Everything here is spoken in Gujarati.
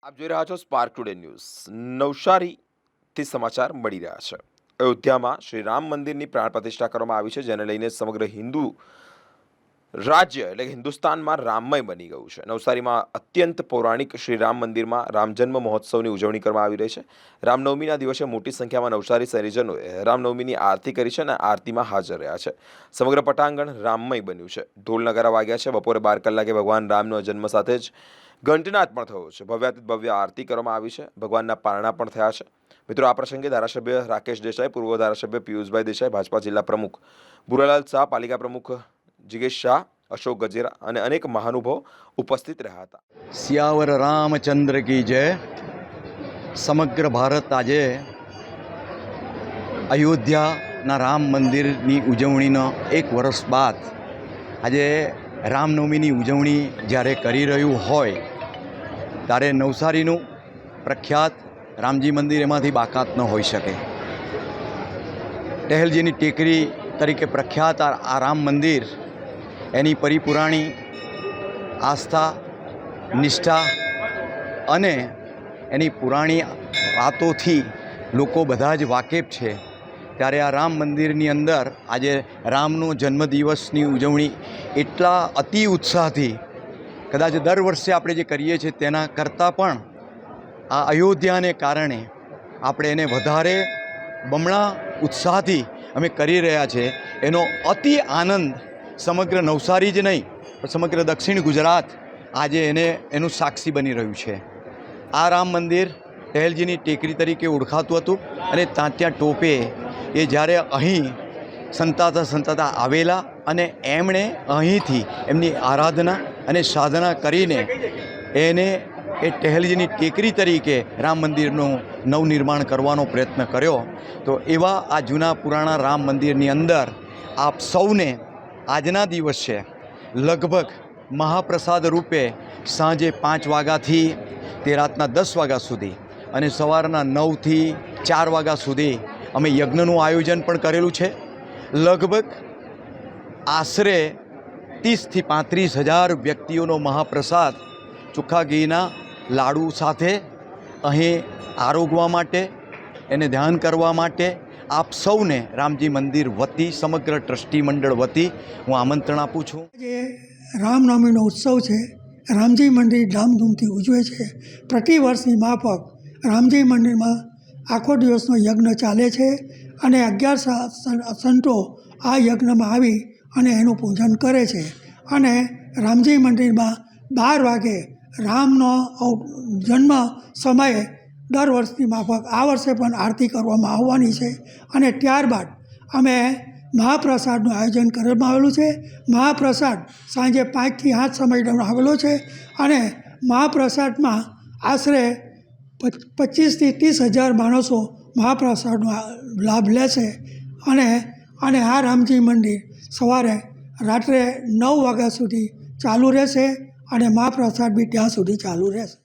આપ જોઈ રહ્યા છો સ્પાર્ક ટુડે ન્યૂઝ. નવસારીથી સમાચાર મળી રહ્યા છે. અયોધ્યામાં શ્રી રામ મંદિરની પ્રાણ પ્રતિષ્ઠા કરવામાં આવી છે, જેને લઈને સમગ્ર હિન્દુ રાજ્ય એટલે કે હિન્દુસ્તાનમાં રામમય બની ગયું છે. નવસારીમાં અત્યંત પૌરાણિક શ્રી રામ મંદિરમાં રામજન્મ મહોત્સવની ઉજવણી કરવામાં આવી રહી છે. રામનવમીના દિવસે મોટી સંખ્યામાં નવસારી શહેરીજનોએ રામનવમીની આરતી કરી છે અને આરતીમાં હાજર રહ્યા છે. સમગ્ર પટાંગણ રામમય બન્યું છે. ઢોલ નગારા વાગ્યા છે. બપોરે 12 કલાકે ભગવાન રામનો જન્મ સાથે જ ઘંટનાદ પણ થયો છે. ભવ્યાતીત ભવ્ય આરતી કરવામાં આવી છે. ભગવાનના પારણા પણ થયા છે. મિત્રો, આ પ્રસંગે ધારાસભ્ય રાકેશ દેસાઈ, પૂર્વ ધારાસભ્ય પિયુષભાઈ દેસાઈ, ભાજપા જિલ્લા પ્રમુખ ભુરાલાલ શાહ, પાલિકા પ્રમુખ जिगेश शाह, अशोक गजेरा અને અનેક મહાનુભાવો ઉપસ્થિત રહ્યા હતા. સિયાવર રામચંદ્ર કી જય. સમગ્ર ભારત આજે અયોધ્યાના રામ મંદિરની ઉજવણીનો 1 વર્ષ બાદ આજે રામનવમીની ઉજવણી જ્યારે કરી રહ્યું હોય ત્યારે નવસારીનું પ્રખ્યાત રામજી મંદિર એમાંથી બાકાત ન હોઈ શકે. ટહેલજીની ટેકરી તરીકે પ્રખ્યાત આ રામ મંદિર એની પરિપુરાણી આસ્થા, નિષ્ઠા અને એની પુરાણી વાતોથી લોકો બધા જ વાકેફ છે. ત્યારે આ રામ મંદિરની અંદર આજે રામનો જન્મદિવસની ઉજવણી એટલા અતિ ઉત્સાહથી, કદાચ દર વર્ષે આપણે જે કરીએ છીએ તેના કરતાં પણ આ અયોધ્યાને કારણે આપણે એને વધારે બમણા ઉત્સાહથી અમે કરી રહ્યા છે. એનો અતિ આનંદ સમગ્ર નવસારી જ નહીં પણ સમગ્ર દક્ષિણ ગુજરાત આજે એનું સાક્ષી બની રહ્યું છે. આ રામ મંદિર ટહેલજીની ટેકરી તરીકે ઓળખાતું હતું અને તાત્યા ટોપે એ જ્યારે અહીં સંતાતા આવેલા અને એમણે અહીંથી એમની આરાધના અને સાધના કરીને એને એ ટહેલજીની ટેકરી તરીકે રામ મંદિરનું નવનિર્માણ કરવાનો પ્રયત્ન કર્યો. તો એવા આ જૂના પુરાણા રામ મંદિરની અંદર આપ સૌને આજના દિવસે લગભગ મહાપ્રસાદ રૂપે સાંજે 5 વાગ્યાથી તે રાતના 10 વાગ્યા સુધી અને સવારના 9થી 4 વાગ્યા સુધી અમે યજ્ઞનું આયોજન પણ કરેલું છે. લગભગ આશરે 30થી 35 હજાર વ્યક્તિઓનો મહાપ્રસાદ ચોખ્ખા ઘીના લાડુ સાથે અહીં આરોગવા માટે, એને ધ્યાન કરવા માટે આપ સૌને રામજી મંદિર વતી, સમગ્ર ટ્રસ્ટી મંડળ વતી હું આમંત્રણ આપું છું. જે રામનવમીનો ઉત્સવ છે, રામજી મંદિર ધામધૂમથી ઉજવે છે. પ્રતિવર્ષની માફક રામજી મંદિરમાં આખો દિવસનો યજ્ઞ ચાલે છે અને 11 સંતો આ યજ્ઞમાં આવી અને એનું પૂજન કરે છે. અને રામજી મંદિરમાં 12 વાગે રામનો જન્મ સમયે દર વર્ષની માફક આ વર્ષે પણ આરતી કરવામાં આવવાની છે. અને ત્યારબાદ અમે મહાપ્રસાદનું આયોજન કરવામાં આવેલું છે. મહાપ્રસાદ સાંજે 5થી 8 સમય આવેલો છે અને મહાપ્રસાદમાં આશરે 25થી 30 હજાર માણસો મહાપ્રસાદનો લાભ લેશે. અને આ રામજી મંદિર સવારે રાત્રે 9 વાગ્યા સુધી ચાલુ રહેશે અને મહાપ્રસાદ બી ત્યાં સુધી ચાલુ રહેશે.